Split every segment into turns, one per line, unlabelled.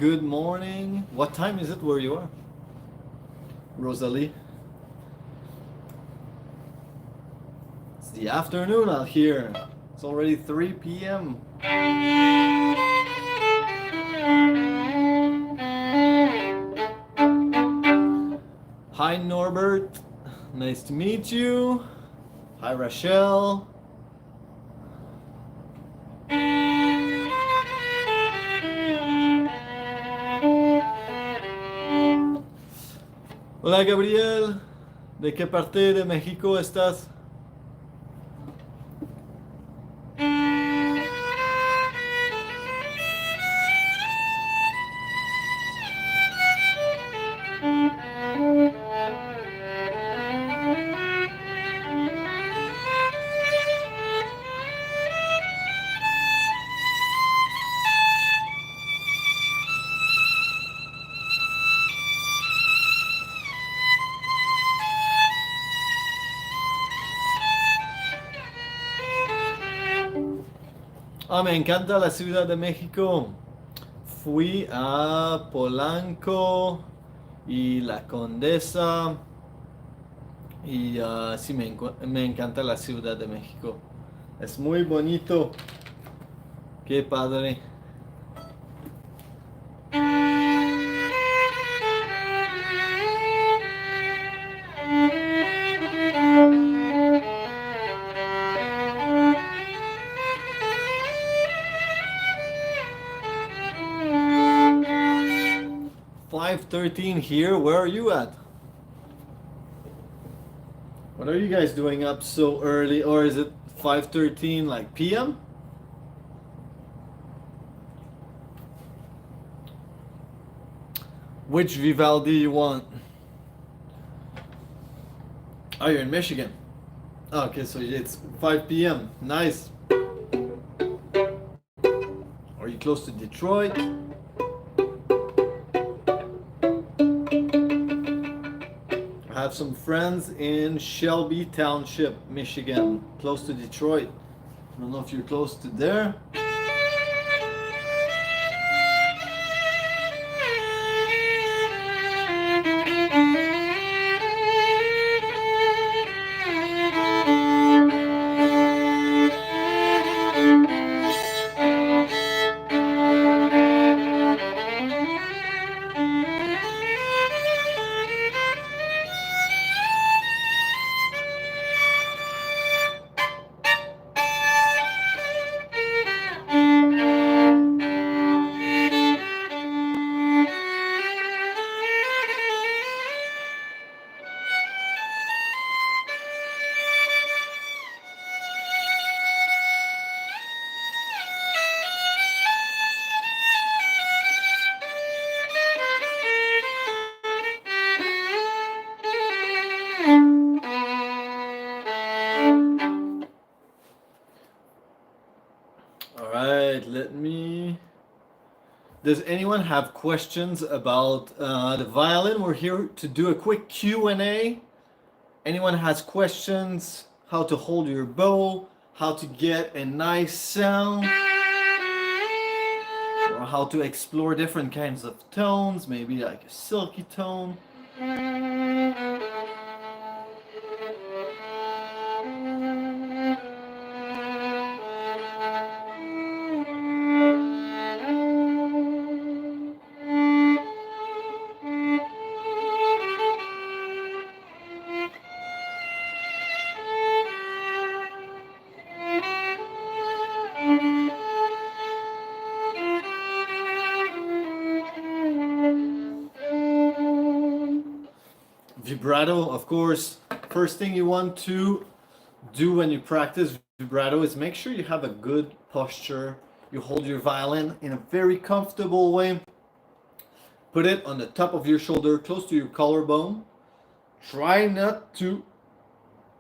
good morning. What time is it where you are, Rosalie? It's the afternoon out here. It's already 3 p.m. Hi, Norbert. Nice to meet you. Hi, Rachel. Hola, Gabriel. ¿De qué parte de México estás? Ah, me encanta la Ciudad de México. Fui a Polanco y La Condesa y sí, me encanta la Ciudad de México. Es muy bonito. Qué padre. "5:13 here. Where are you at? What are you guys doing up so early? Or is it 5:13 like PM? Which Vivaldi you want? Oh, you're in Michigan. Okay, so it's 5 p.m. Nice. Are you close to Detroit? I have some friends in Shelby Township, Michigan, close to Detroit. I don't know if you're close to there. 'Alright, let me. Does anyone have questions about the violin? We're here to do a quick Q&A. Anyone has questions? How to hold your bow? How to get a nice sound? Or how to explore different kinds of tones? Maybe like a silky tone. Vibrato, of course. First thing you want to do when you practice vibrato is make sure you have a good posture. You hold your violin in a very comfortable way. Put it on the top of your shoulder, close to your collarbone. Try not to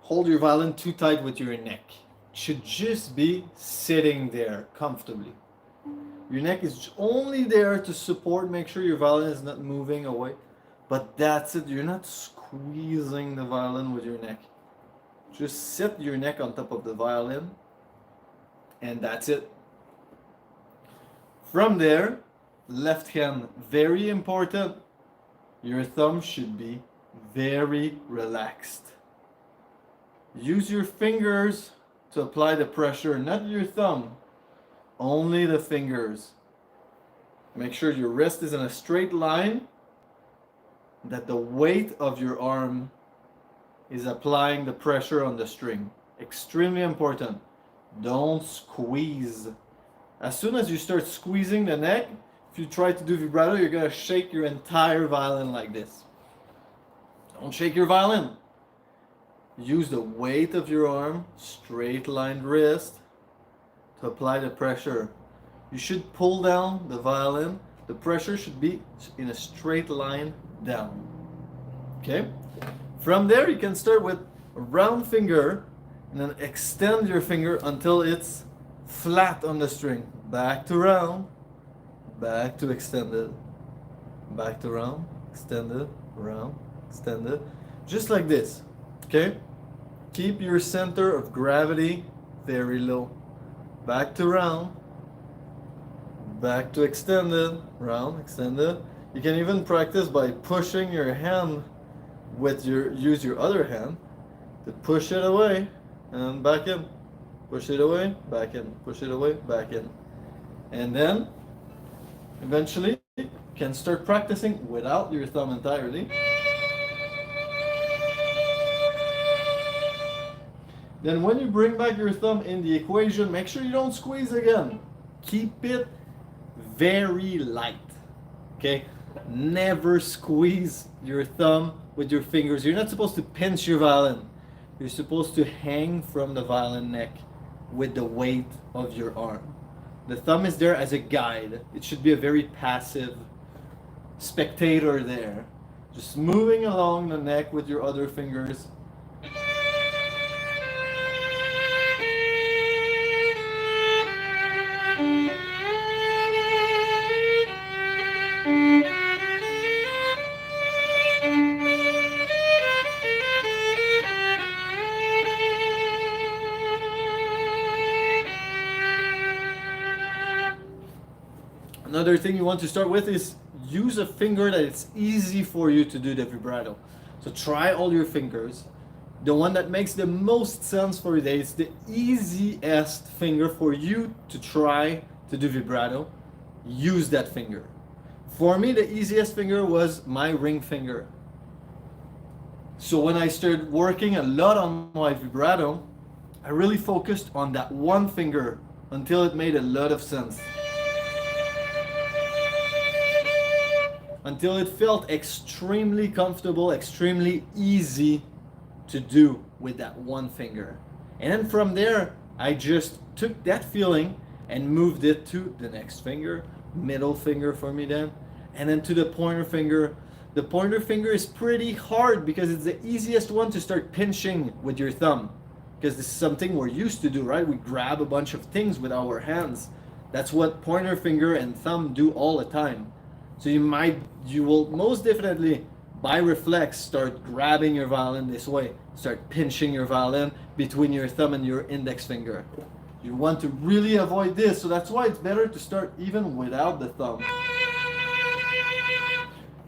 hold your violin too tight with your neck. It should just be sitting there comfortably. Your neck is only there to support, make sure your violin is not moving away. But that's it, you're not squeezing the violin with your neck. Just sit your neck on top of the violin, and that's it. From there, left hand, very important. Your thumb should be very relaxed. Use your fingers to apply the pressure, not your thumb, only the fingers. Make sure your wrist is in a straight line, that the weight of your arm is applying the pressure on the string. Extremely important. Don't squeeze. As soon as you start squeezing the neck, if you try to do vibrato, you're going to shake your entire violin like this. Don't shake your violin. Use the weight of your arm, straight lined wrist, to apply the pressure. You should pull down the violin. The pressure should be in a straight line down. Okay? From there, you can start with a round finger and then extend your finger until it's flat on the string. Back to round, back to extended, back to round, extended, round, extended. Just like this. Okay? Keep your center of gravity very low. Back to round, back to extended, round, extended. You can even practice by pushing your hand with use your other hand to push it away and back in. Push it away, back in. Push it away, back in. And then eventually you can start practicing without your thumb entirely. Then when you bring back your thumb in the equation, make sure you don't squeeze again. Keep it very light. Okay? Never squeeze your thumb with your fingers. You're not supposed to pinch your violin. You're supposed to hang from the violin neck with the weight of your arm. The thumb is there as a guide. It should be a very passive spectator there. Just moving along the neck with your other fingers. Another thing you want to start with is use a finger that it's easy for you to do the vibrato. So try all your fingers. The one that makes the most sense for you, that is the easiest finger for you to try to do vibrato, use that finger. For me, the easiest finger was my ring finger. So when I started working a lot on my vibrato, I really focused on that one finger until it made a lot of sense. Until it felt extremely comfortable, extremely easy to do with that one finger. And then from there, I just took that feeling and moved it to the next finger, middle finger for me then, and then to the pointer finger. The pointer finger is pretty hard because it's the easiest one to start pinching with your thumb. Because this is something we're used to do, right? We grab a bunch of things with our hands. That's what pointer finger and thumb do all the time. So you will most definitely, by reflex, start grabbing your violin this way. Start pinching your violin between your thumb and your index finger. You want to really avoid this, so that's why it's better to start even without the thumb.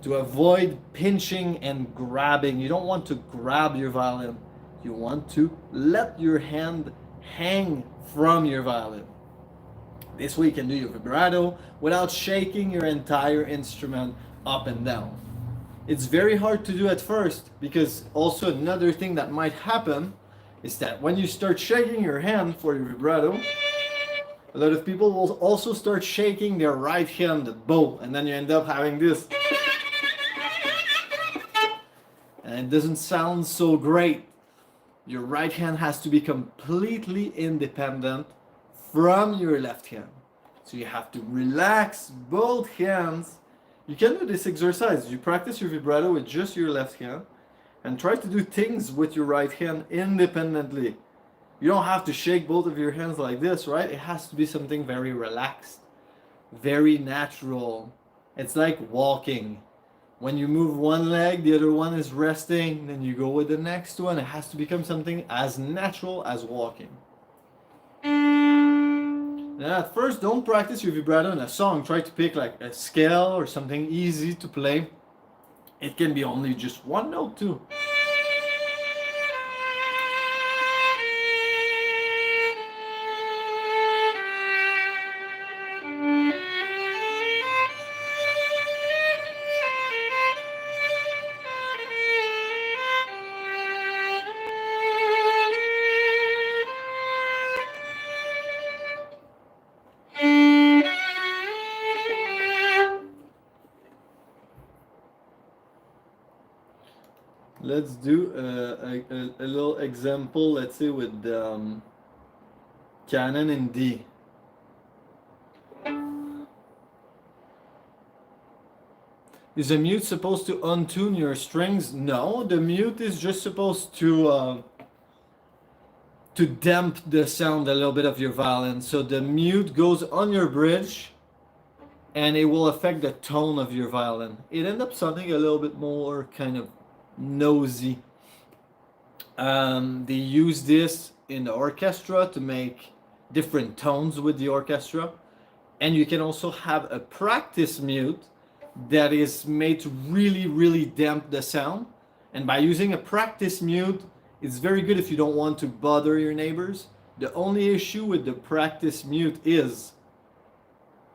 To avoid pinching and grabbing. You don't want to grab your violin. You want to let your hand hang from your violin. This way you can do your vibrato without shaking your entire instrument up and down. It's very hard to do at first because also another thing that might happen is that when you start shaking your hand for your vibrato, a lot of people will also start shaking their right hand bow, and then you end up having this. And it doesn't sound so great. Your right hand has to be completely independent from your left hand. So you have to relax both hands. You can do this exercise. You practice your vibrato with just your left hand and try to do things with your right hand independently. You don't have to shake both of your hands like this, right? It has to be something very relaxed, very natural. It's like walking. When you move one leg, the other one is resting, then you go with the next one. It has to become something as natural as walking. Now, at first, don't practice your vibrato in a song. Try to pick like a scale or something easy to play. It can be only just one note too. Let's do a little example, let's say with canon in D. Is a mute supposed to untune your strings? No, the mute is just supposed to damp the sound a little bit of your violin. So the mute goes on your bridge and it will affect the tone of your violin. It ends up sounding a little bit more kind of nosy. They use this in the orchestra to make different tones with the orchestra. And you can also have a practice mute that is made to really, really damp the sound. And by using a practice mute, it's very good if you don't want to bother your neighbors. The only issue with the practice mute is,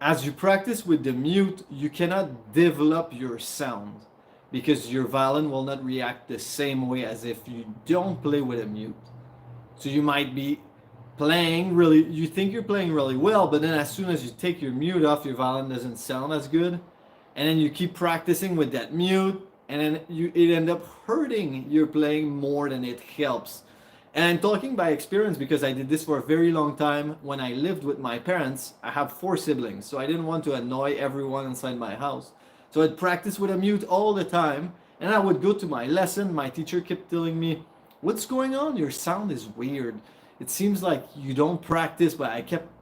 as you practice with the mute, you cannot develop your sound because your violin will not react the same way as if you don't play with a mute. So you might be playing really, you think you're playing really well, but then as soon as you take your mute off, your violin doesn't sound as good. And then you keep practicing with that mute, and then it end up hurting your playing more than it helps. And I'm talking by experience because I did this for a very long time. When I lived with my parents, I have 4 siblings, so I didn't want to annoy everyone inside my house. So I'd practice with a mute all the time, and I would go to my lesson. My teacher kept telling me, "What's going on? Your sound is weird. It seems like you don't practice," but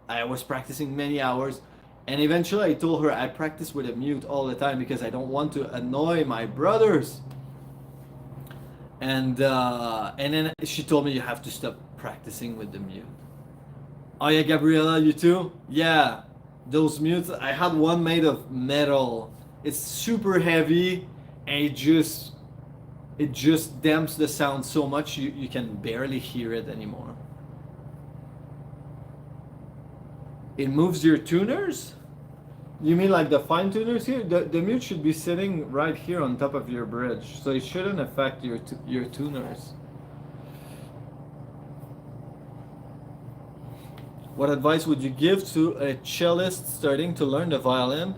I was practicing many hours. And eventually I told her I practice with a mute all the time because I don't want to annoy my brothers. And then she told me you have to stop practicing with the mute. Oh yeah, Gabriela, you too? Yeah, those mutes. I had one made of metal. It's super heavy and it just damps the sound so much you can barely hear it anymore. It moves your tuners? You mean like the fine tuners here? The mute should be sitting right here on top of your bridge, so it shouldn't affect your tuners. What advice would you give to a cellist starting to learn the violin?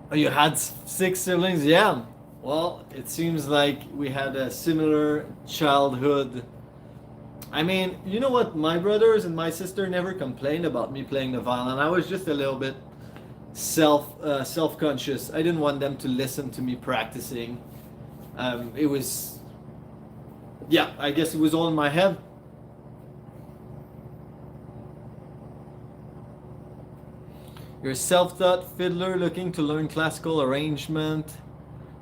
Oh, you had 6 siblings? Yeah. Well, it seems like we had a similar childhood. I mean, you know what? My brothers and my sister never complained about me playing the violin. I was just a little bit self-conscious. I didn't want them to listen to me practicing. It was, yeah, I guess it was all in my head. You're a self-taught fiddler looking to learn classical arrangement,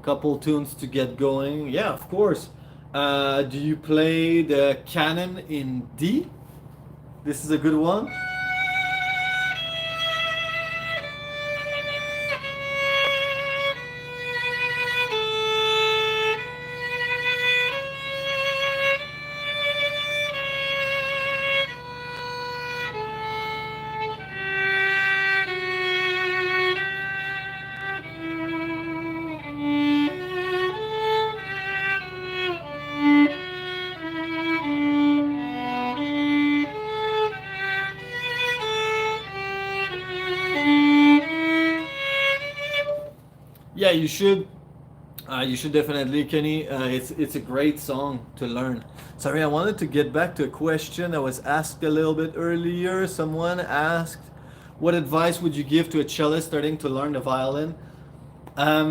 couple tunes to get going. Yeah, of course. Do you play the canon in D? This is a good one. Yeah, you should. You should definitely, Kenny. It's a great song to learn. Sorry, I wanted to get back to a question that was asked a little bit earlier. Someone asked, "What advice would you give to a cellist starting to learn the violin?" I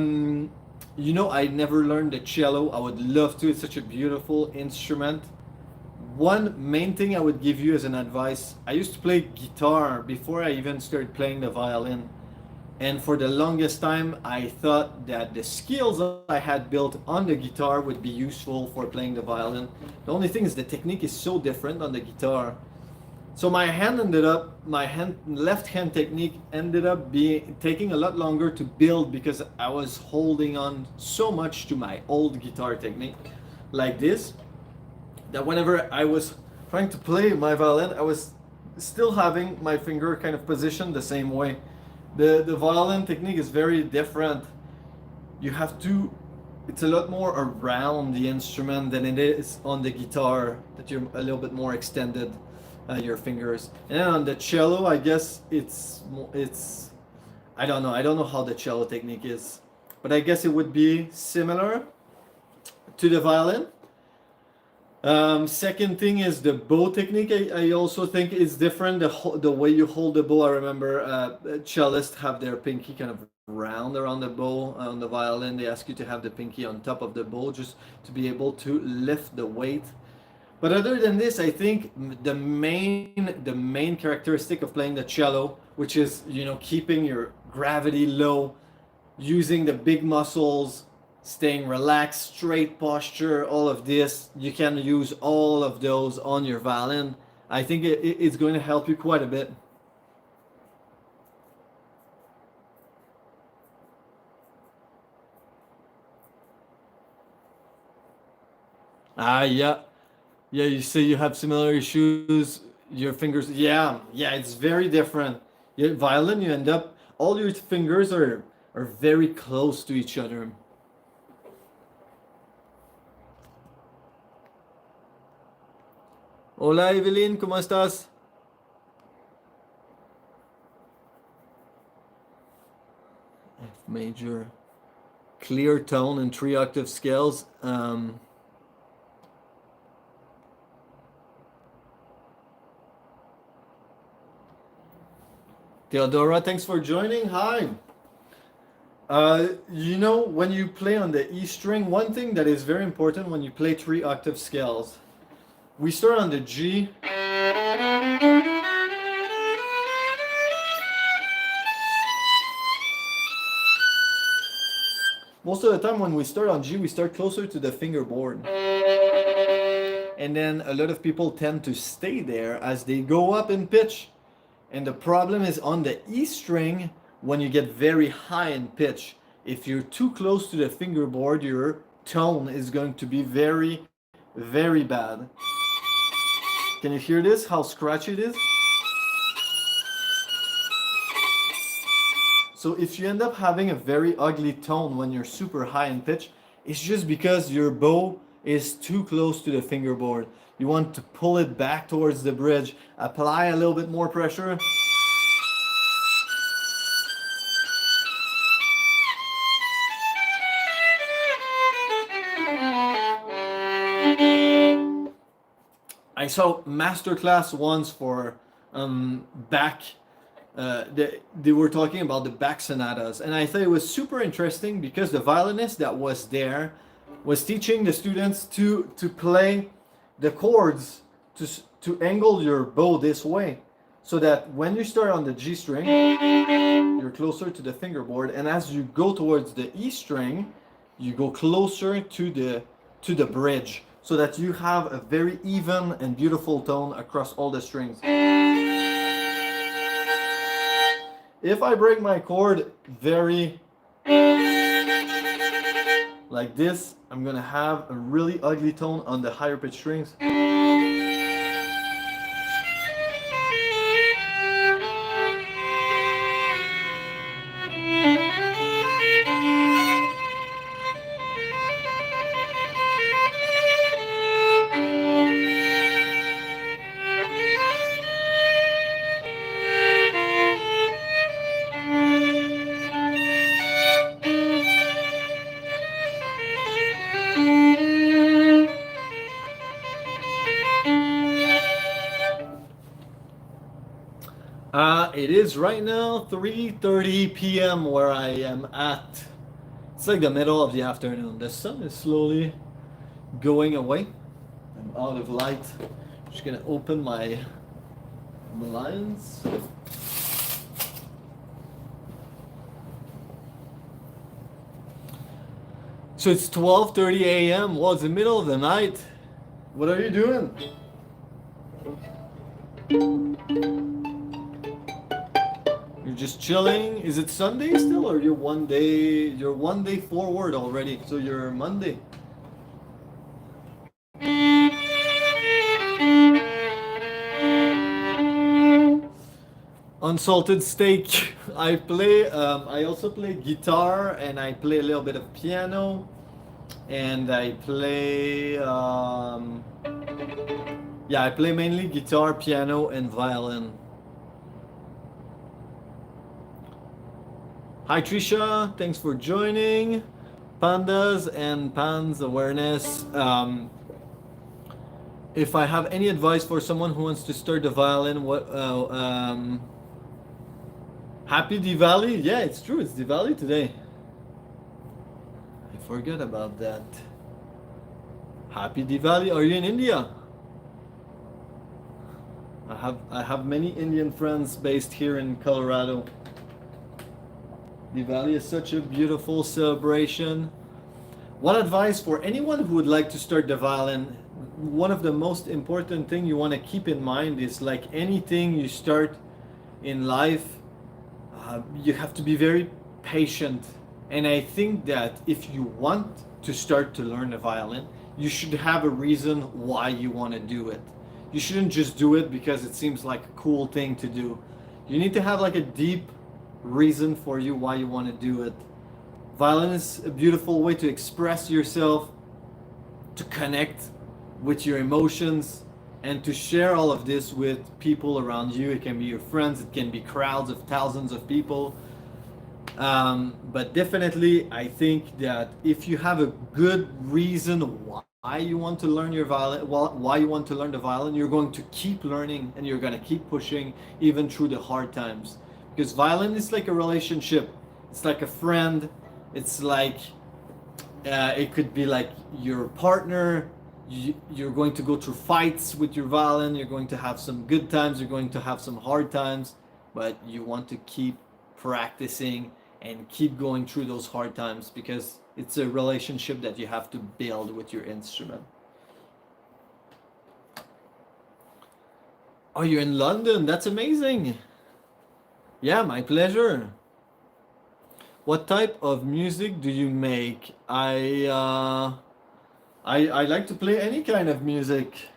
never learned the cello. I would love to. It's such a beautiful instrument. One main thing I would give you as an advice: I used to play guitar before I even started playing the violin. And for the longest time, I thought that the skills I had built on the guitar would be useful for playing the violin. The only thing is the technique is so different on the guitar. So my left hand technique ended up being taking a lot longer to build because I was holding on so much to my old guitar technique, like this, that whenever I was trying to play my violin, I was still having my finger kind of positioned the same way. The violin technique is very different. You have to, it's a lot more around the instrument than it is on the guitar, that you're a little bit more extended, your fingers. And then on the cello, I guess it's I don't know. I don't know how the cello technique is, but I guess it would be similar to the violin. Second thing is the bow technique. I also think is different. The way you hold the bow. I remember cellists have their pinky kind of round around the bow. On the violin, they ask you to have the pinky on top of the bow just to be able to lift the weight. But other than this, I think the main characteristic of playing the cello, which is, keeping your gravity low, using the big muscles, staying relaxed, straight posture, all of this, you can use all of those on your violin. I think it's going to help you quite a bit. Yeah. Yeah, you say you have similar issues, your fingers. Yeah, it's very different. Your violin, you end up, all your fingers are very close to each other. Hola Evelyn, ¿cómo estás? F major, clear tone and 3-octave scales. Theodora, thanks for joining. Hi. When you play on the E string, one thing that is very important when you play 3-octave scales, we start on the G. Most of the time when we start on G, we start closer to the fingerboard. And then a lot of people tend to stay there as they go up in pitch. And the problem is on the E string, when you get very high in pitch, if you're too close to the fingerboard, your tone is going to be very, very bad. Can you hear this? How scratchy it is? So if you end up having a very ugly tone when you're super high in pitch, it's just because your bow is too close to the fingerboard. You want to pull it back towards the bridge, apply a little bit more pressure. I saw masterclass once for Bach. They were talking about the Bach sonatas, and I thought it was super interesting because the violinist that was there was teaching the students to play the chords, to angle your bow this way, so that when you start on the G string, you're closer to the fingerboard, and as you go towards the E string, you go closer to the bridge, so that you have a very even and beautiful tone across all the strings. If I break my chord very like this, I'm gonna have a really ugly tone on the higher pitch strings. It is right now 3:30 p.m. where I am at. It's like the middle of the afternoon. The sun is slowly going away. I'm out of light. I'm just gonna open my blinds. So it's 12:30 a.m. Well, it's the middle of the night. What are you doing? You're just chilling. Is it Sunday still, or you're one day? You're one day forward already. So you're Monday. Unsalted steak. I play. I also play guitar, and I play a little bit of piano, and I play. Yeah, I play mainly guitar, piano, and violin. Hi Trisha, thanks for joining. Pandas and Pans Awareness. If I have any advice for someone who wants to start the violin, what? Happy Diwali! Yeah, it's true. It's Diwali today. I forgot about that. Happy Diwali! Are you in India? I have many Indian friends based here in Colorado. Diwali is such a beautiful celebration. One advice for anyone who would like to start the violin, one of the most important thing you want to keep in mind is, like anything you start in life, you have to be very patient. And I think that if you want to start to learn the violin, you should have a reason why you want to do it. You shouldn't just do it because it seems like a cool thing to do. You need to have like a deep reason for you why you want to do it. Violin is a beautiful way to express yourself, to connect with your emotions, and to share all of this with people around you. It can be your friends, it can be crowds of thousands of people. But definitely, I think that if you have a good reason why you want to learn your violin, why you want to learn the violin, you're going to keep learning and you're going to keep pushing even through the hard times. Because violin is like a relationship. It's like a friend. It's like it could be like your partner. You're going to go through fights with your violin. You're going to have some good times. You're going to have some hard times. But you want to keep practicing and keep going through those hard times because it's a relationship that you have to build with your instrument. Oh, you're in London. That's amazing. Yeah, my pleasure. What type of music do you make? I like to play any kind of music.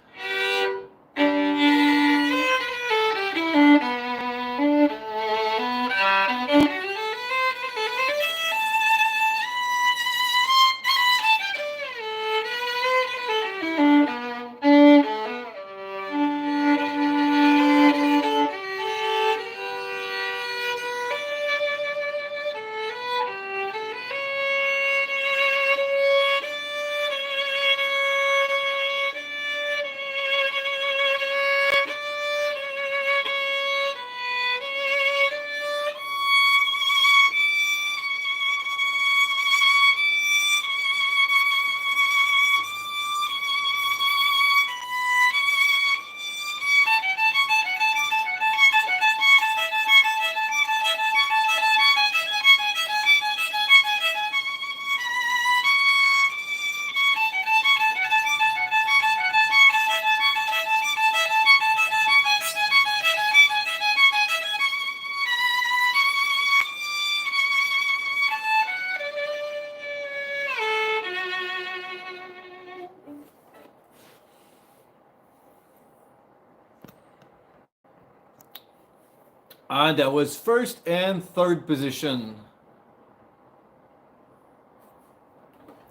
That was first and third position.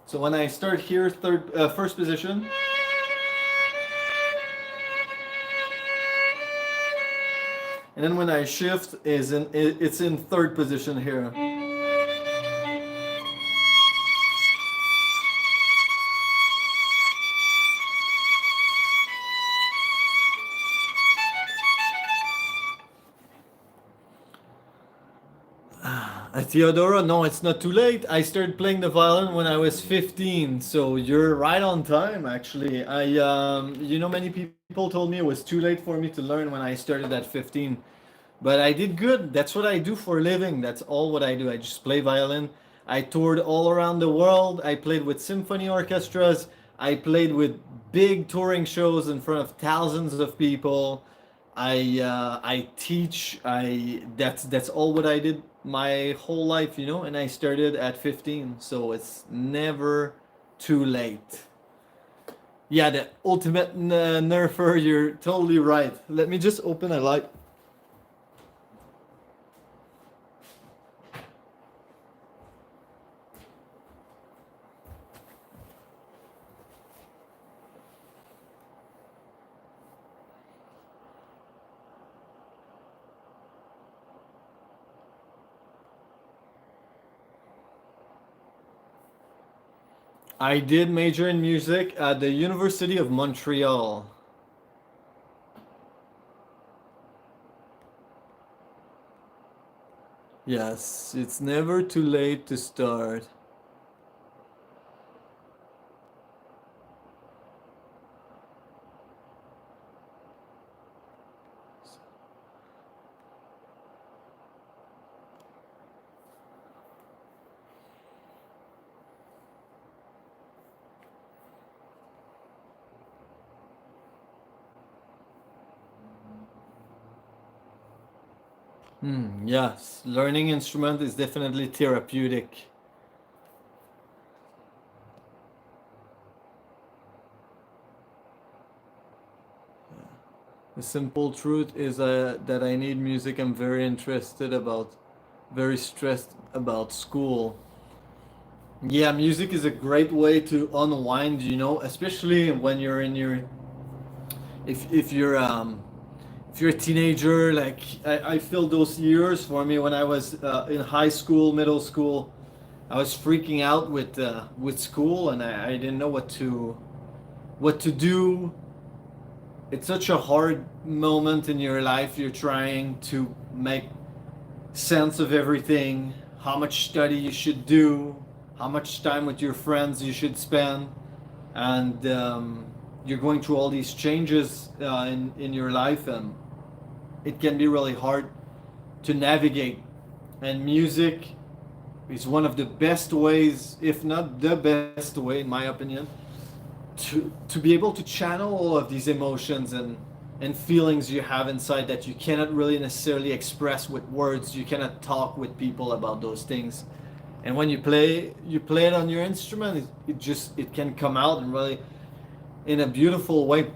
So when I start here, first position. And then when I shift, it's in third position here. Theodora, no, it's not too late. I started playing the violin when I was 15, so you're right on time. Actually, many people told me it was too late for me to learn when I started at 15, but I did good. That's what I do for a living. That's all what I do. I just play violin. I toured all around the world. I played with symphony orchestras. I played with big touring shows in front of thousands of people. I teach. That's all what I did my whole life, you know. And I started at 15, so it's never too late. Yeah, the ultimate nerfer. You're totally right. Let me just open a light. I did major in music at the University of Montreal. Yes, it's never too late to start. Yes, learning instrument is definitely therapeutic. The simple truth is that I need music. I'm very stressed about school. Yeah, music is a great way to unwind, you know, especially when you're in your, if you're if you're a teenager. Like I feel those years for me when I was in high school, middle school. I was freaking out with school, and I didn't know what to do. It's such a hard moment in your life. You're trying to make sense of everything, how much study you should do, how much time with your friends you should spend, and you're going through all these changes in your life, and it can be really hard to navigate. And music is one of the best ways, if not the best way, in my opinion, to be able to channel all of these emotions and feelings you have inside that you cannot really necessarily express with words. You cannot talk with people about those things. And when you play it on your instrument, it just it can come out and really in a beautiful way.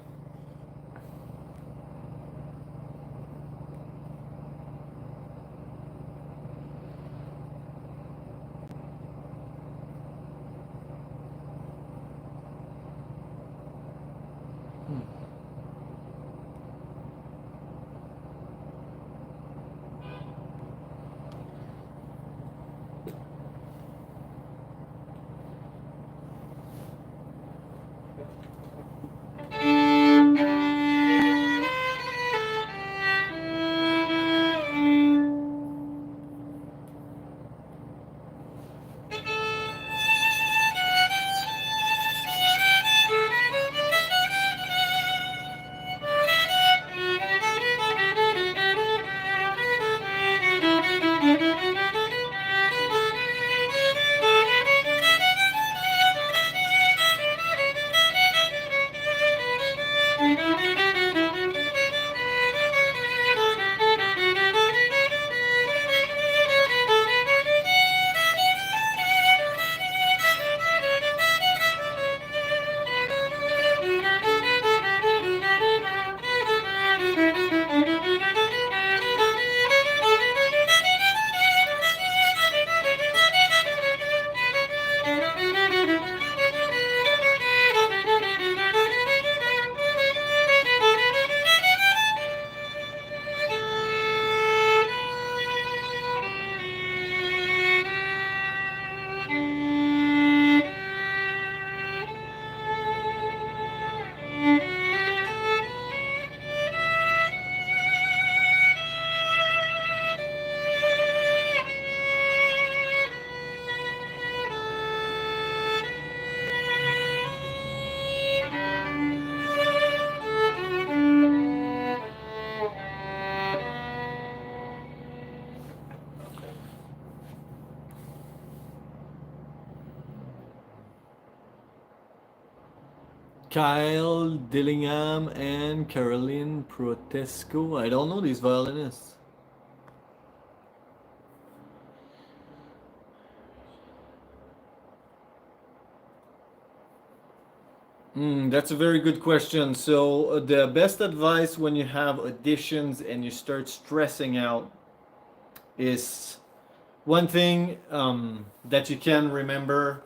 Kyle Dillingham and Caroline Protesco. I don't know these violinists. That's a very good question. So, the best advice when you have auditions and you start stressing out is one thing that you can remember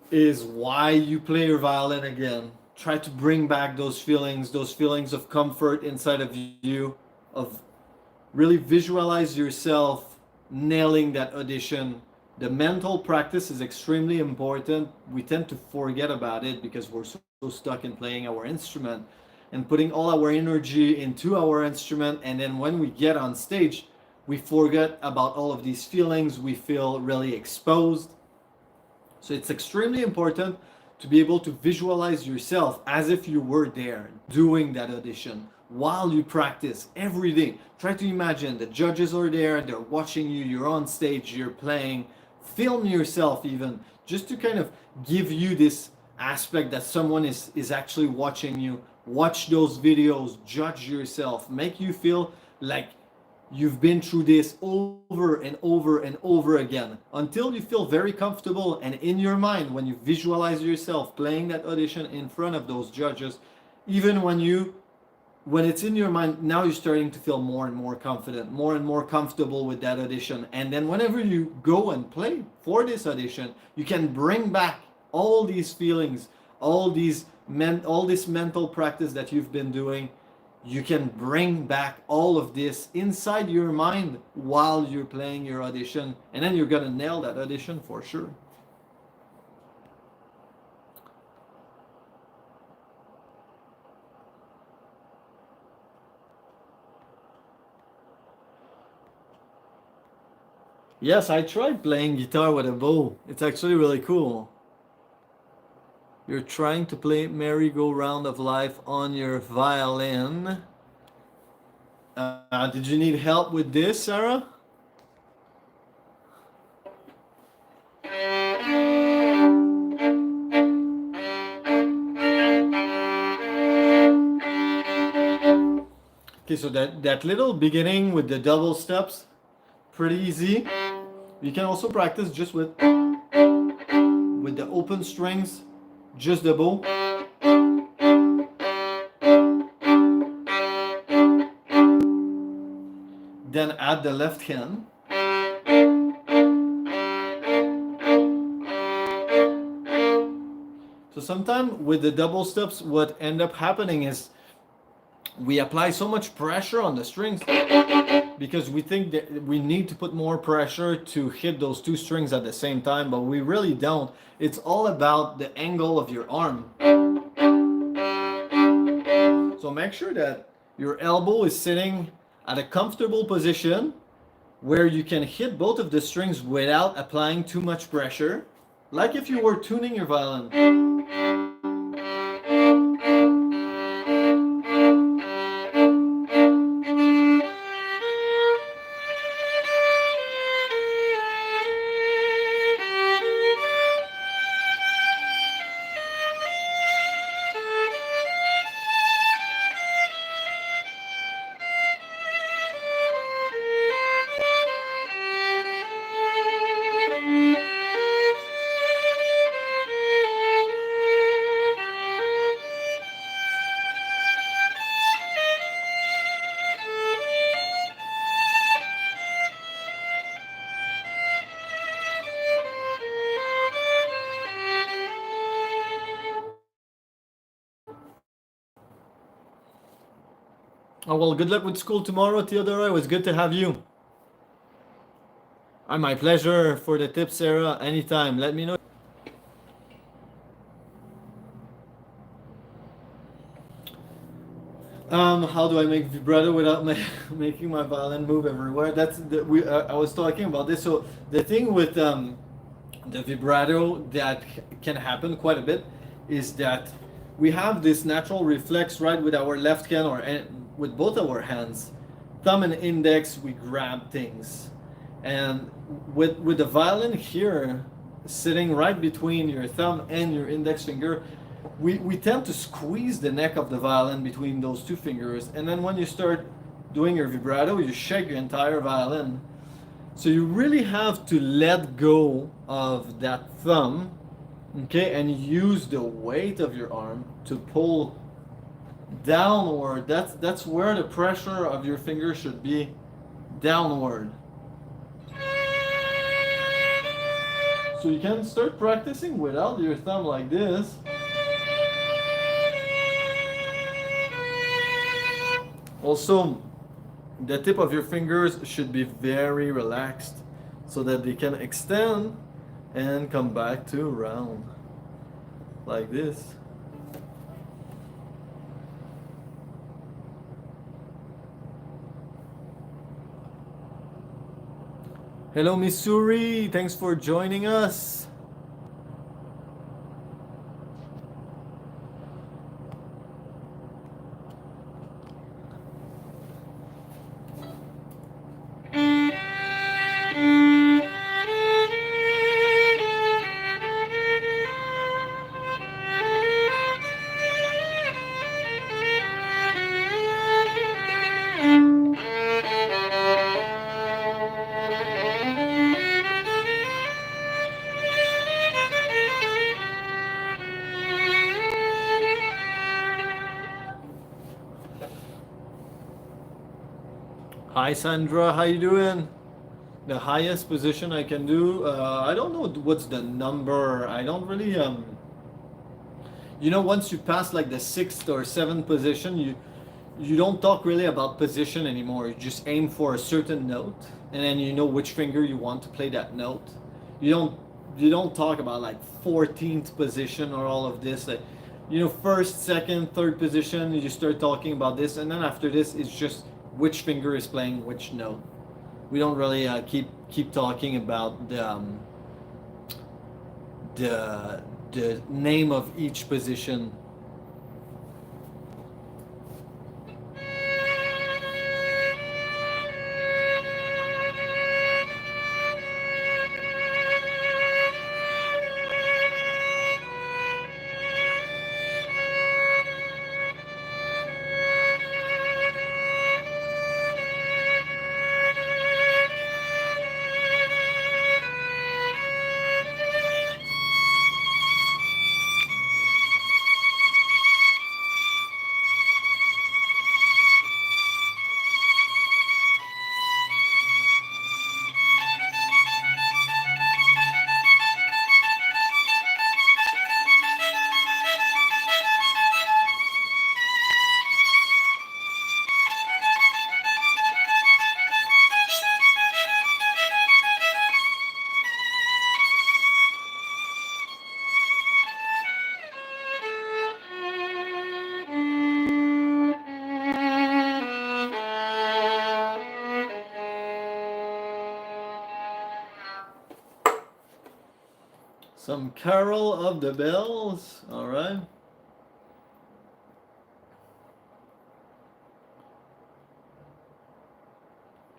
is why you play your violin again. Try to bring back those feelings of comfort inside of you, of really visualize yourself nailing that audition. The mental practice is extremely important. We tend to forget about it because we're so stuck in playing our instrument and putting all our energy into our instrument. And then when we get on stage, we forget about all of these feelings. We feel really exposed. So it's extremely important to be able to visualize yourself as if you were there doing that audition while you practice every day. Try to imagine the judges are there, they're watching you, you're on stage, you're playing. Film yourself even, just to kind of give you this aspect that someone is actually watching you. Watch those videos, judge yourself, make you feel like you've been through this over and over and over again until you feel very comfortable. And in your mind, when you visualize yourself playing that audition in front of those judges, even when it's in your mind, now you're starting to feel more and more confident, more and more comfortable with that audition. And then whenever you go and play for this audition, you can bring back all these feelings, all this mental practice that you've been doing. You can bring back all of this inside your mind while you're playing your audition, and then you're gonna nail that audition for sure. Yes, I tried playing guitar with a bow. It's actually really cool. You're trying to play merry-go-round of life on your violin. Did you need help with this, Sarah? Okay, so that little beginning with the double steps, pretty easy. You can also practice just with the open strings, just the bow. Then add the left hand. So sometimes with the double steps, what end up happening is we apply so much pressure on the strings because we think that we need to put more pressure to hit those two strings at the same time, but we really don't. It's all about the angle of your arm. So make sure that your elbow is sitting at a comfortable position where you can hit both of the strings without applying too much pressure, like if you were tuning your violin. Oh, well, good luck with school tomorrow, Theodora. It was good to have you. My pleasure for the tips, Sarah. Anytime. Let me know. How do I make vibrato without making my violin move everywhere? I was talking about this. So the thing with the vibrato that can happen quite a bit is that we have this natural reflex, right, with our left hand or with both our hands, thumb and index, we grab things, and with the violin here sitting right between your thumb and your index finger, we tend to squeeze the neck of the violin between those two fingers, and then when you start doing your vibrato, you shake your entire violin. So you really have to let go of that thumb, okay, and use the weight of your arm to pull downward. That's where the pressure of your finger should be, downward. So you can start practicing without your thumb like this. Also, the tip of your fingers should be very relaxed so that they can extend and come back to round like this. Hello, Missouri. Thanks for joining us. Hi, Sandra. How you doing? The highest position I can do. I don't know what's the number. I don't really once you pass like the sixth or seventh position, you don't talk really about position anymore. You just aim for a certain note, and then you know which finger you want to play that note. You don't you don't talk about like 14th position or all of this. Like, first, second, third position. You start talking about this, and then after this, it's just which finger is playing which note. We don't really keep talking about the the name of each position. Some Carol of the Bells. All right.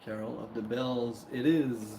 Carol of the Bells. It is.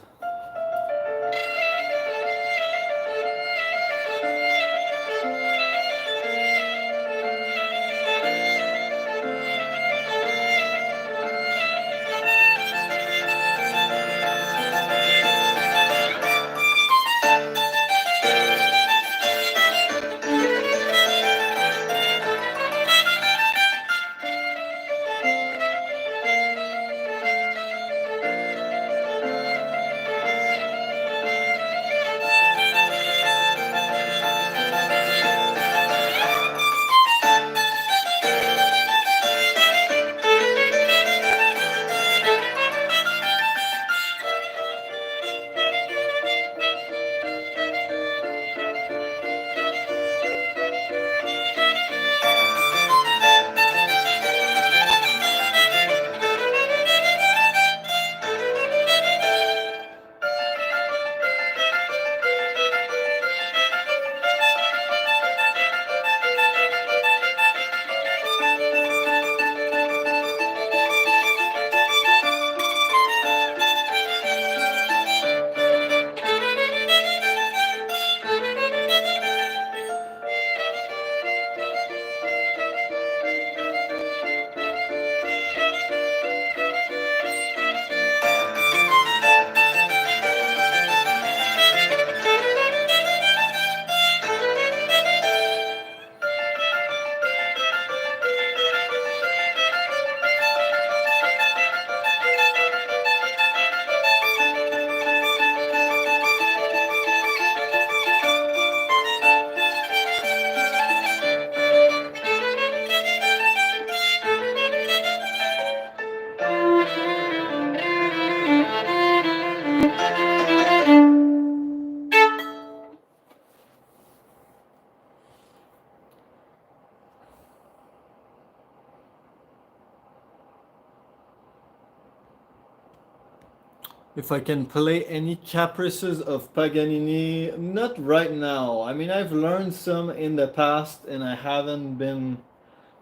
If I can play any caprices of Paganini, not right now. I mean, I've learned some in the past and I haven't been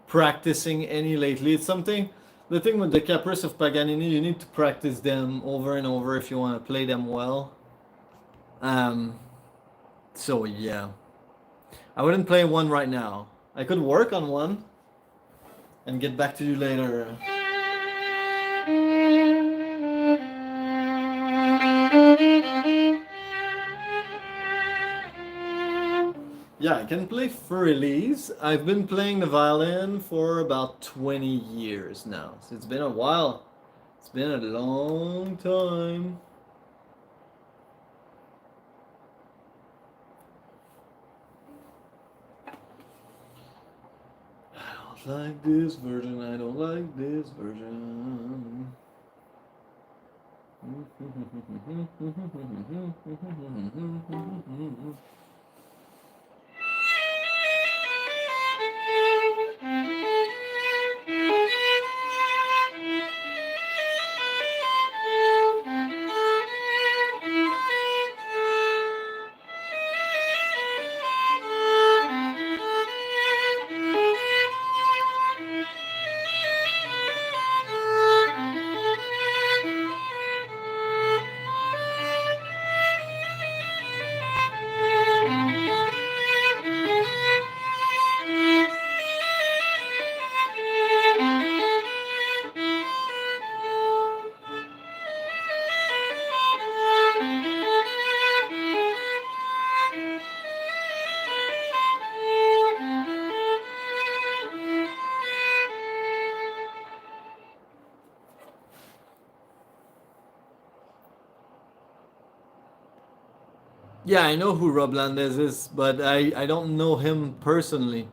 practicing any lately. It's something, the thing with the caprice of Paganini, you need to practice them over and over if you want to play them well. Um, so yeah. I wouldn't play one right now. I could work on one and get back to you later. Yeah, I can play Furries. I've been playing the violin for about 20 years now. So it's been a while. It's been a long time. I don't like this version, I don't like this version. Yeah, I know who Rob Landes is, but I don't know him personally.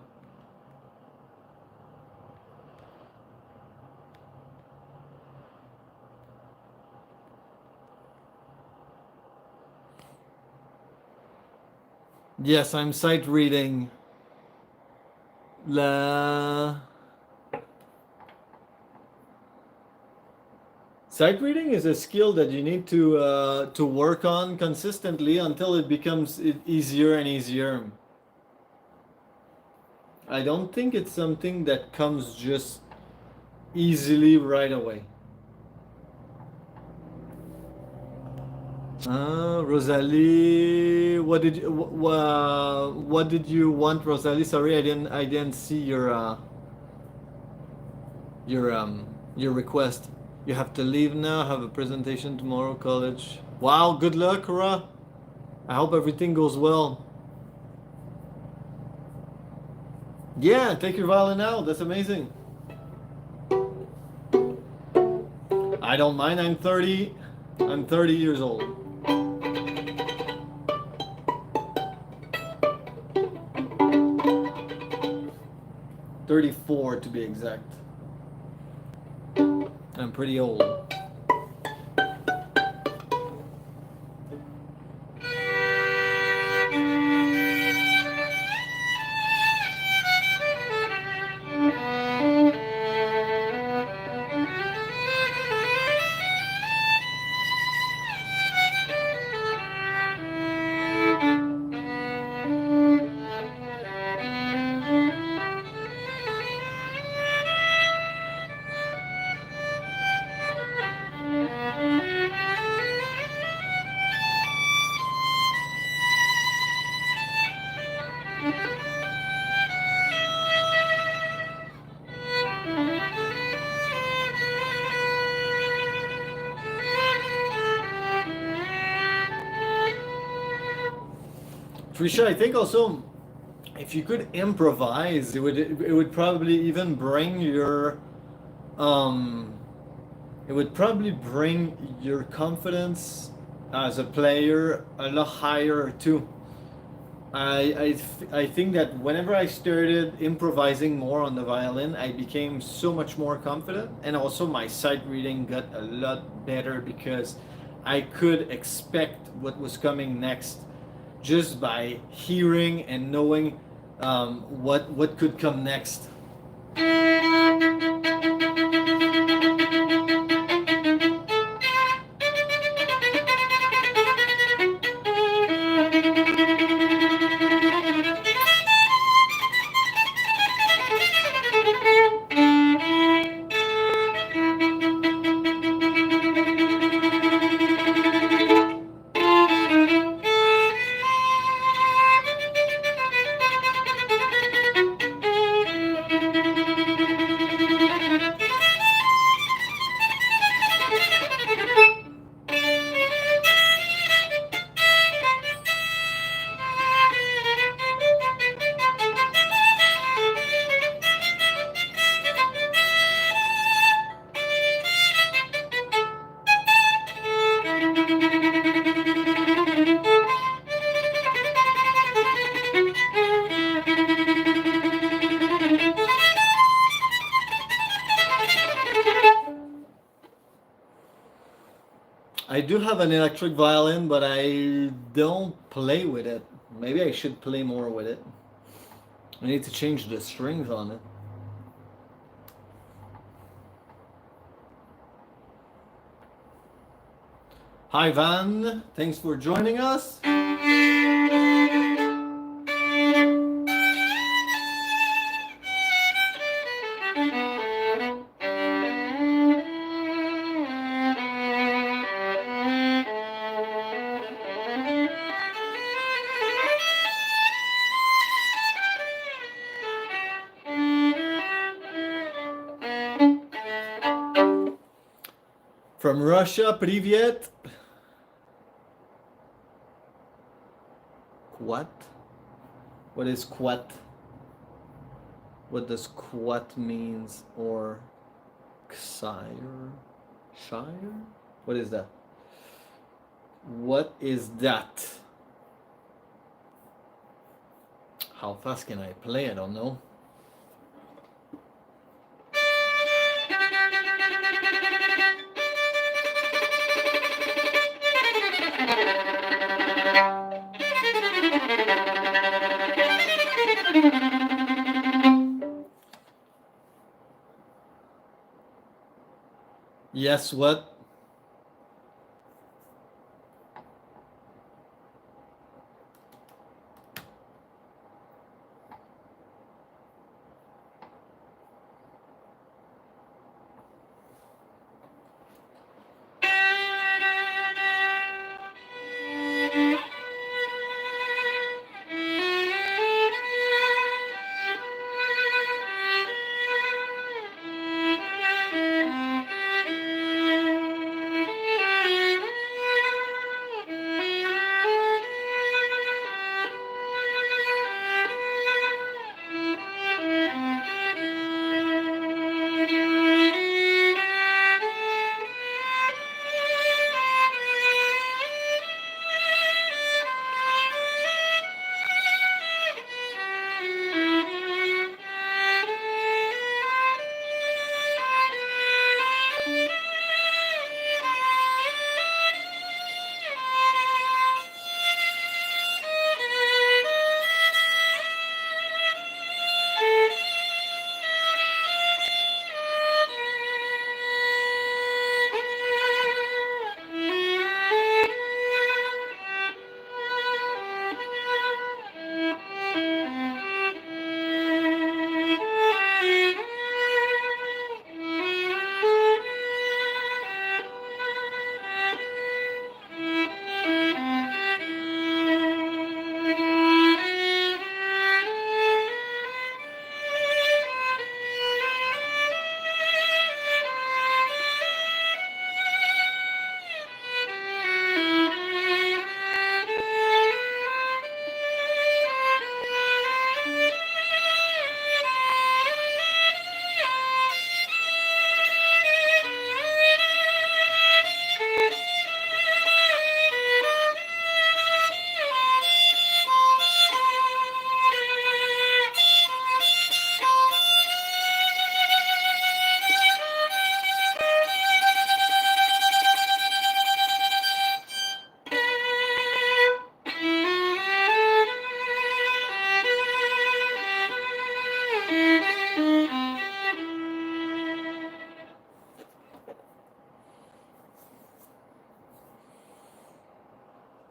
Yes, I'm sight reading. La Sight reading is a skill that you need to work on consistently until it becomes easier and easier. I don't think it's something that comes just easily right away. Rosalie, what did you want, Rosalie? Sorry, I didn't see your request. You have to leave now. Have a presentation tomorrow, college. Wow, good luck, Ra. I hope everything goes well. Yeah, take your violin out. That's amazing. I don't mind. I'm 30. I'm 30 years old. 34 to be exact. I'm pretty old. Trisha, I think also if you could improvise, it would probably even bring your um it would probably bring your confidence as a player a lot higher too. I think that whenever I started improvising more on the violin, I became so much more confident, and also my sight reading got a lot better because I could expect what was coming next just by hearing and knowing what could come next. I do have an electric violin, but I don't play with it. Maybe I should play more with it. I need to change the strings on it. Hi Van, thanks for joining us. From Russia, привет. What? What is quat? What does quat means? Or Shire? Shire? What is that? What is that? How fast can I play? I don't know. Yes, what?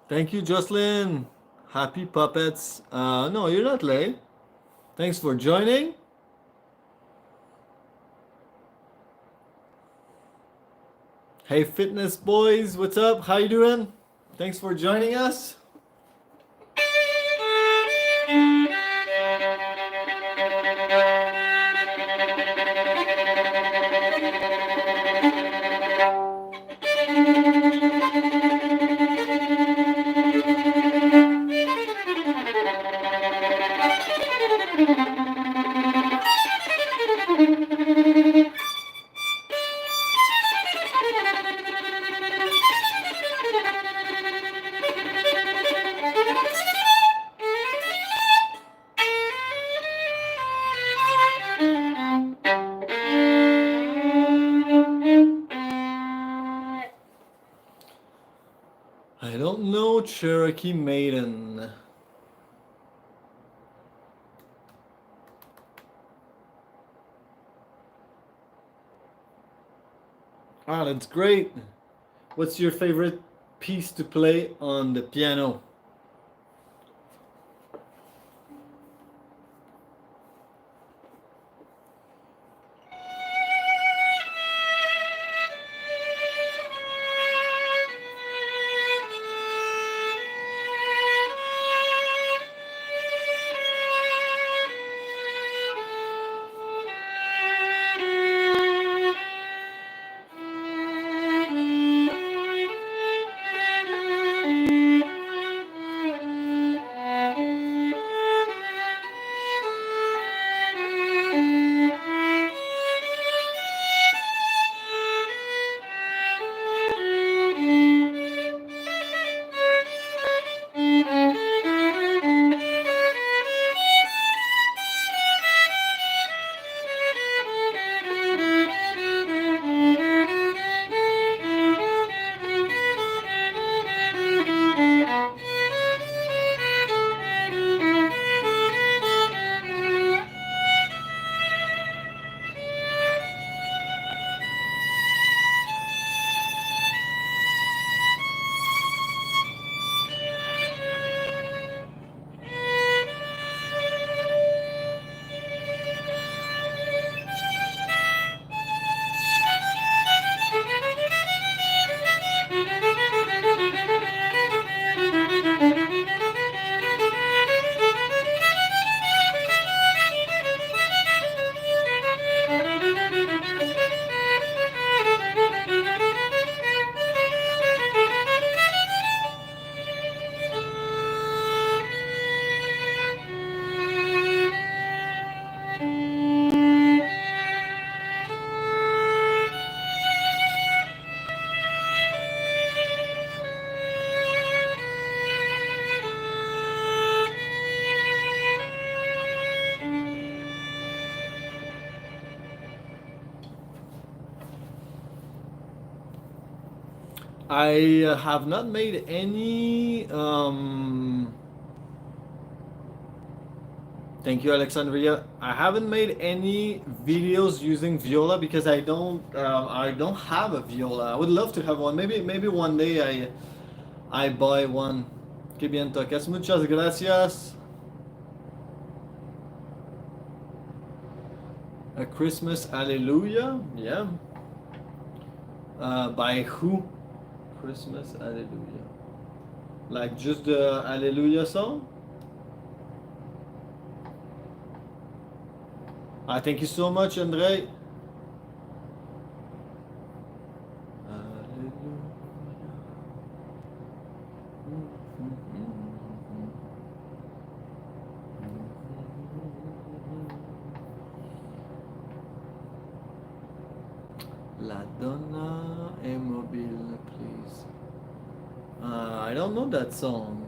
Thank you, Jocelyn. Happy puppets. No, you're not late. Thanks for joining. Hey, fitness boys, what's up? How you doing? Thanks for joining us. Cherokee Maiden. Ah, that's great. What's your favorite piece to play on the piano? I have not made any. Thank you, Alexandria. I haven't made any videos using viola because I don't have a viola. I would love to have one. Maybe one day I buy one. Que bien tocas. Muchas gracias. A Christmas Hallelujah. Yeah. By who? Christmas Hallelujah. Like just the Hallelujah song? Thank you so much, Andre. La donna è mobile, please. I don't know that song.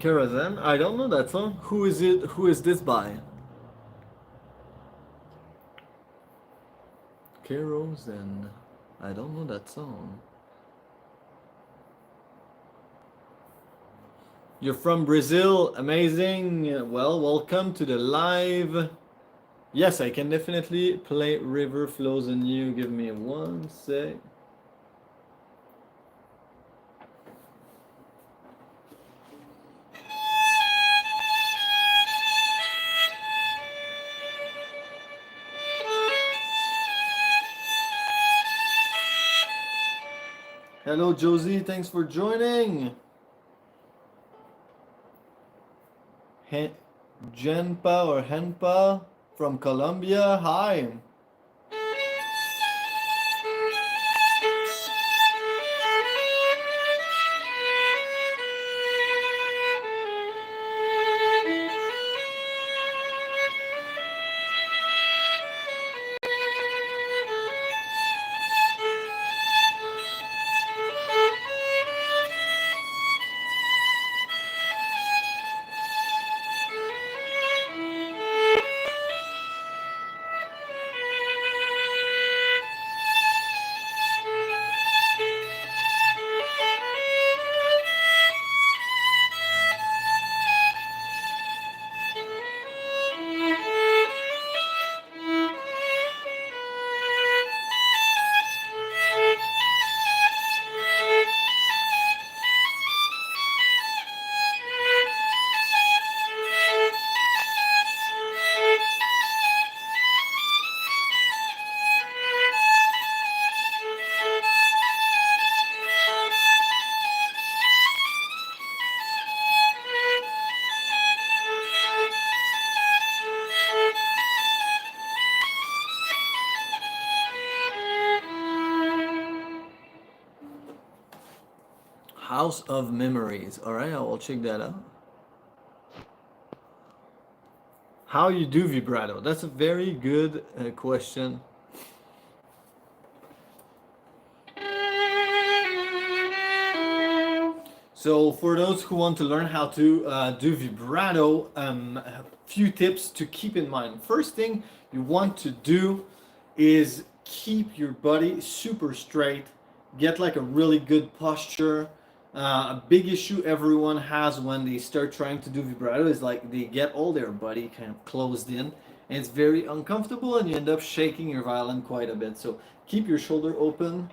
Kerosene? I don't know that song. Who is it? Who is this by? Kerosene. I don't know that song. You're from Brazil. Amazing. Well, welcome to the live. Yes, I can definitely play River Flows on You. Give me one sec. Hello, Josie. Thanks for joining. Genpa or Henpa from Colombia. Hi. House of Memories. All right, I will check that out. How you do vibrato? That's a very good question. So for those who want to learn how to do vibrato, a few tips to keep in mind. First thing you want to do is keep your body super straight. Get like a really good posture. A big issue everyone has when they start trying to do vibrato is like they get all their body kind of closed in, and it's very uncomfortable, and you end up shaking your violin quite a bit. So keep your shoulder open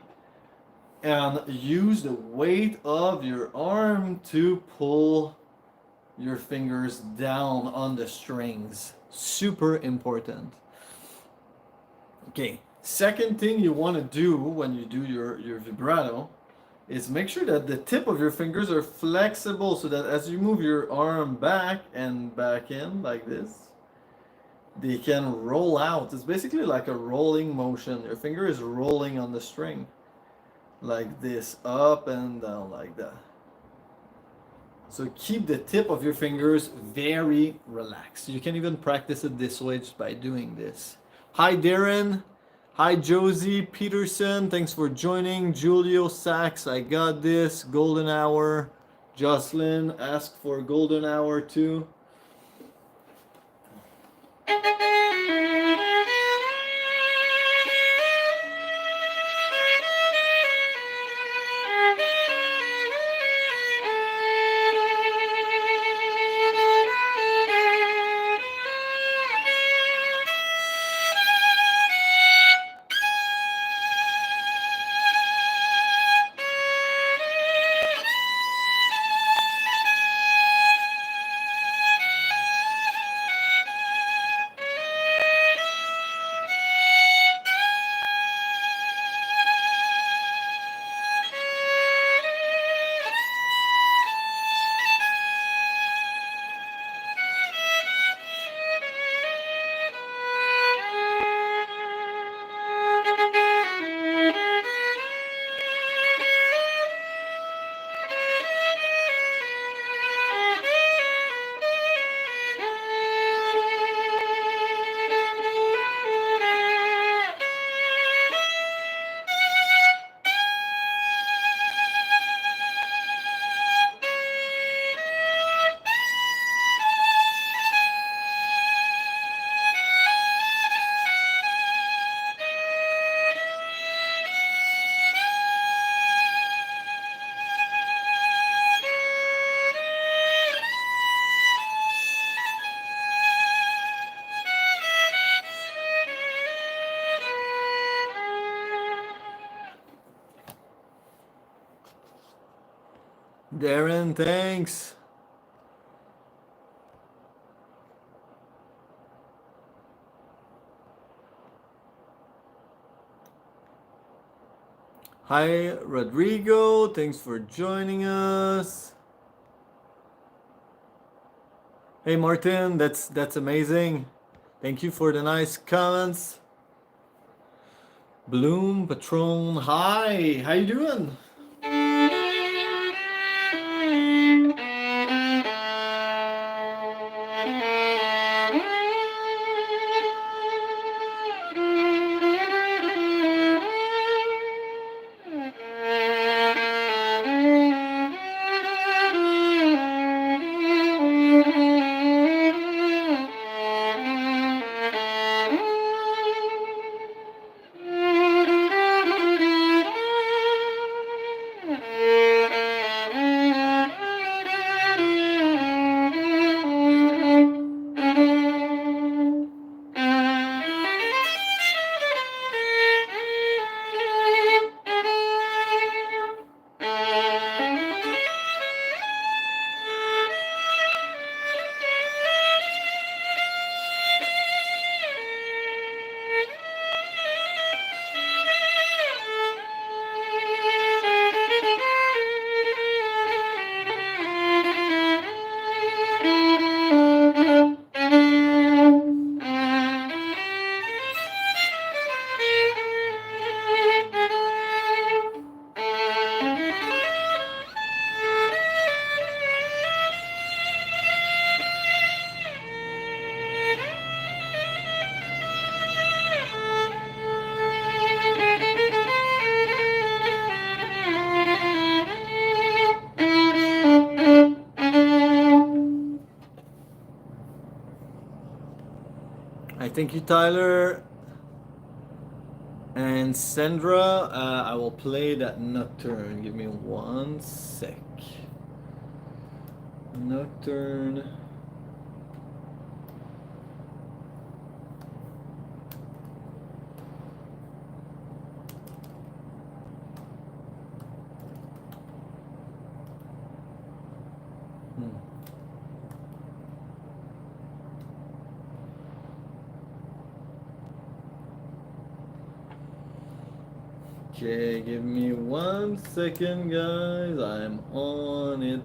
and use the weight of your arm to pull your fingers down on the strings. Super important. Okay, second thing you want to do when you do your vibrato is make sure that the tip of your fingers are flexible so that as you move your arm back and back in like this, they can roll out. It's basically like a rolling motion. Your finger is rolling on the string like this, up and down like that. So keep the tip of your fingers very relaxed. You can even practice it this way just by doing this. Hi Darren. Hi Josie Peterson. Thanks for joining. Julio Sachs, I got this. Golden Hour. Jocelyn asked for Golden Hour too. Darren, thanks. Hi, Rodrigo. Thanks for joining us. Hey, Martin. That's amazing. Thank you for the nice comments. Bloom, Patron. Hi. How you doing? I thank you, Tyler. And Sandra, I will play that nocturne. Give me 1 sec. Nocturne. Okay, give me 1 second, guys. I'm on it.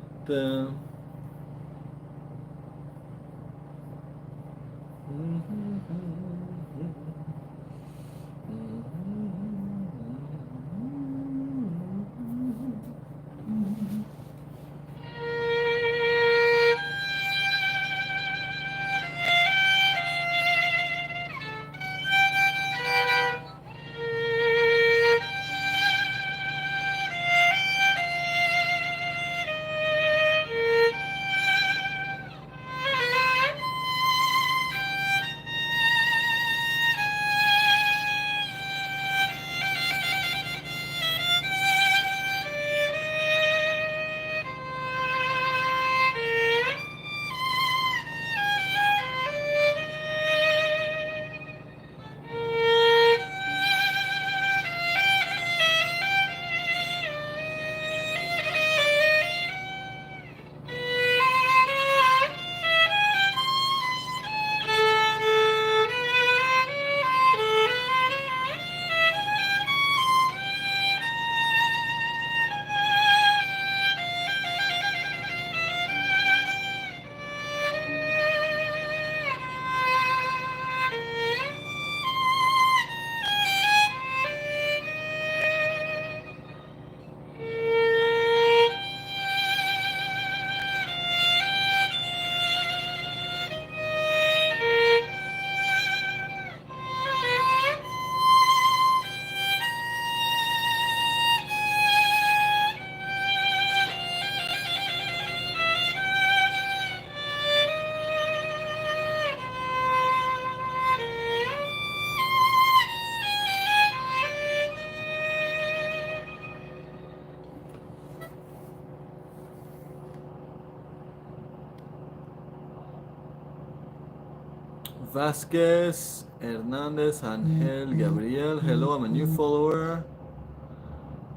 Vasquez, Hernandez, Angel, Gabriel. Hello, I'm a new follower.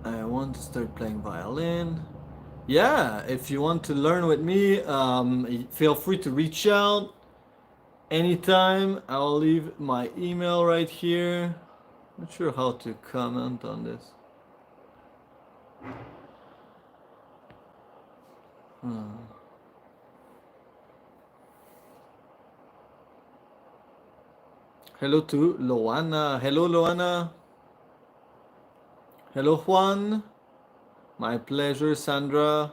I want to start playing violin. Yeah, if you want to learn with me, feel free to reach out anytime. I'll leave my email right here. Not sure how to comment on this. Hmm. Hello to Loana. Hello, Loana. Hello, Juan. My pleasure, Sandra.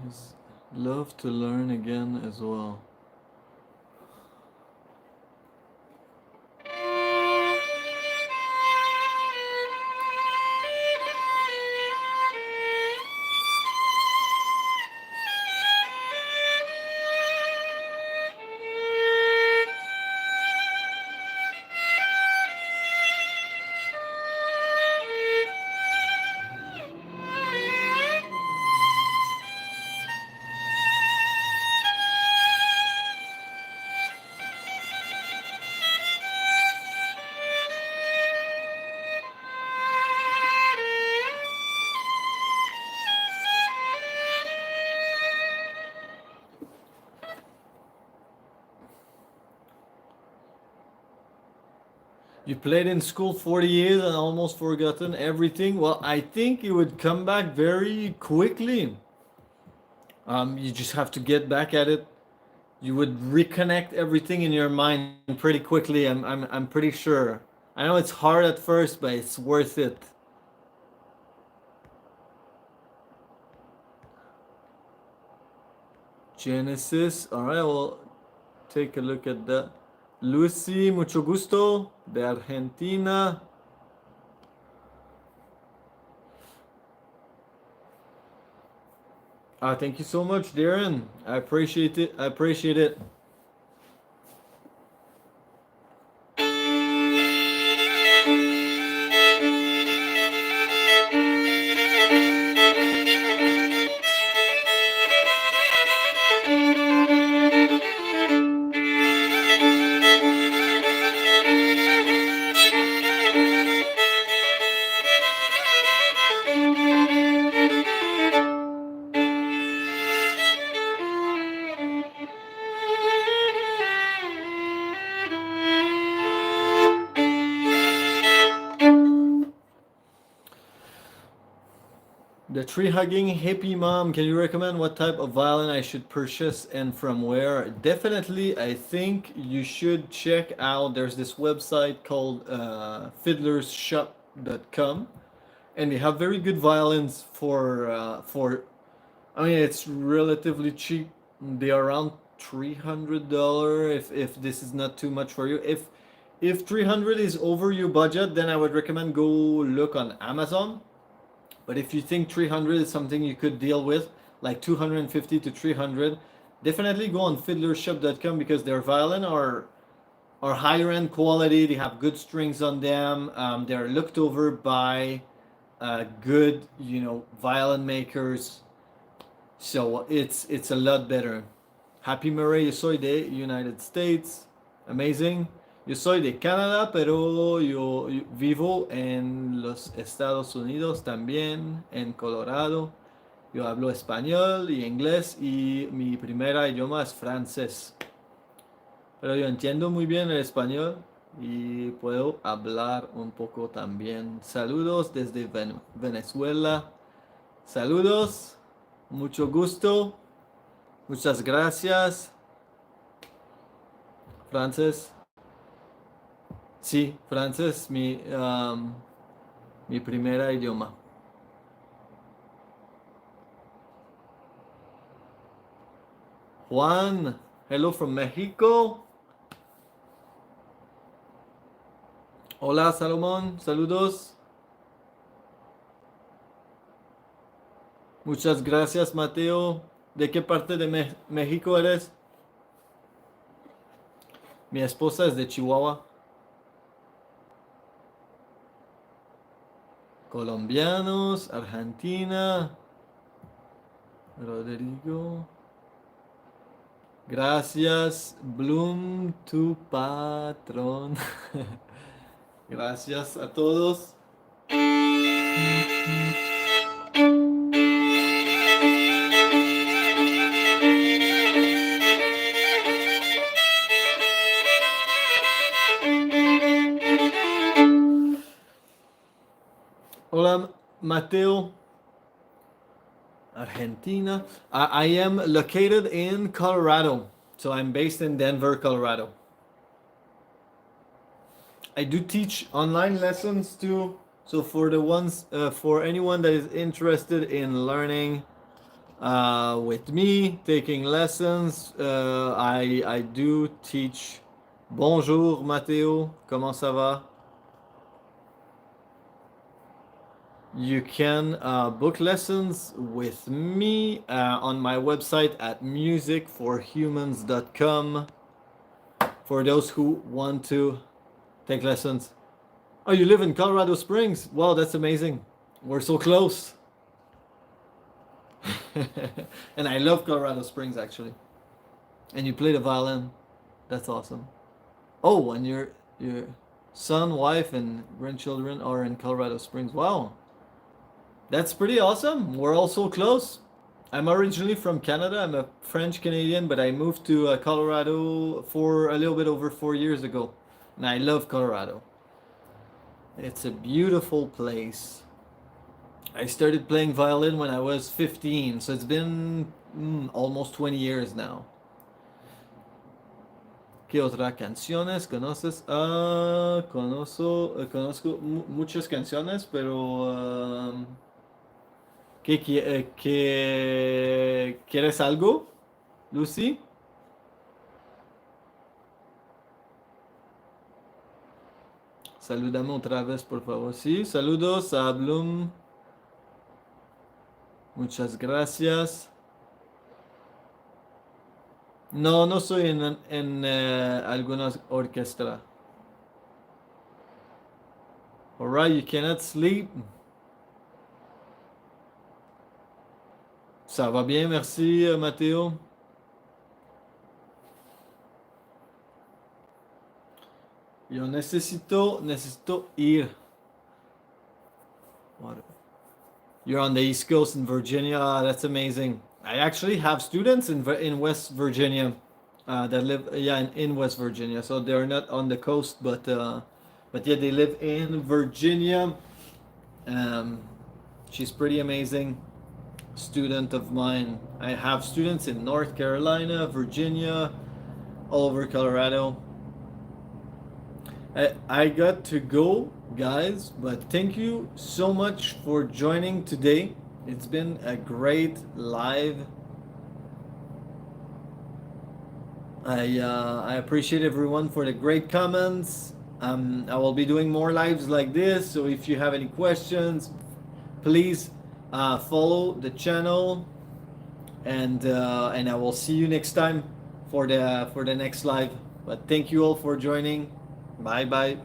Is love to learn again as well. You played in school 40 years and almost forgotten everything. Well, I think you would come back very quickly. You just have to get back at it. You would reconnect everything in your mind pretty quickly. I'm pretty sure. I know it's hard at first, but it's worth it. Genesis. All right, well, take a look at that. Lucy, mucho gusto, de Argentina. Thank you so much, Darren. I appreciate it. I appreciate it. The tree hugging hippie mom, can you recommend what type of violin I should purchase and from where? Definitely, I think you should check out. There's this website called fiddlershop.com, and they have very good violins for. I mean, it's relatively cheap. They are around $300 if this is not too much for you. If 300 is over your budget, then I would recommend go look on Amazon. But if you think 300 is something you could deal with, like 250 to 300, definitely go on fiddlershop.com because their violin are higher end quality. They have good strings on them. They're looked over by good, violin makers. So it's a lot better. Happy Murray, yo soy de United States. Amazing. Yo soy de Canadá, pero yo vivo en los Estados Unidos también, en Colorado. Yo hablo español y inglés y mi primera idioma es francés. Pero yo entiendo muy bien el español y puedo hablar un poco también. Saludos desde Venezuela. Saludos. Mucho gusto. Muchas gracias. Francés. Sí, francés, mi primera idioma. Juan, hello from Mexico. Hola, Salomón, saludos. Muchas gracias, Mateo. ¿De qué parte de México eres? Mi esposa es de Chihuahua. Colombianos, Argentina. Rodrigo. Gracias, Bloom, tu patrón. Gracias a todos. Hola, Mateo. Argentina. I am located in Colorado. So I'm based in Denver, Colorado. I do teach online lessons too. So for anyone that is interested in learning with me, taking lessons, I do teach. Bonjour, Mateo. Comment ça va? You can book lessons with me on my website at musicforhumans.com for those who want to take lessons. Oh, you live in Colorado Springs? Wow, that's amazing. We're so close. And I love Colorado Springs actually. And you play the violin. That's awesome. Oh, and your son, wife, and grandchildren are in Colorado Springs. Wow. That's pretty awesome. We're all so close. I'm originally from Canada. I'm a French Canadian, but I moved to Colorado for a little bit over 4 years ago. And I love Colorado. It's a beautiful place. I started playing violin when I was 15, so it's been almost 20 years now. ¿Qué otras canciones conoces? Conozco muchas canciones, pero ¿quieres algo, Lucy? Salúdame otra vez, por favor. Sí, saludos a Bloom. Muchas gracias. No, no soy en alguna orquesta. Alright, you cannot sleep. Ça va bien, merci, Mathéo. Yo necesito ir. What? You're on the East Coast in Virginia. That's amazing. I actually have students in West Virginia that live in West Virginia. So they're not on the coast, but yeah, they live in Virginia. She's pretty amazing. Student of mine. I have students in North Carolina, Virginia, all over Colorado. I got to go, guys, but thank you so much for joining today. It's been a great live. I appreciate everyone for the great comments. I will be doing more lives like this, so if you have any questions, please follow the channel, and I will see you next time for the next live. But thank you all for joining. Bye bye.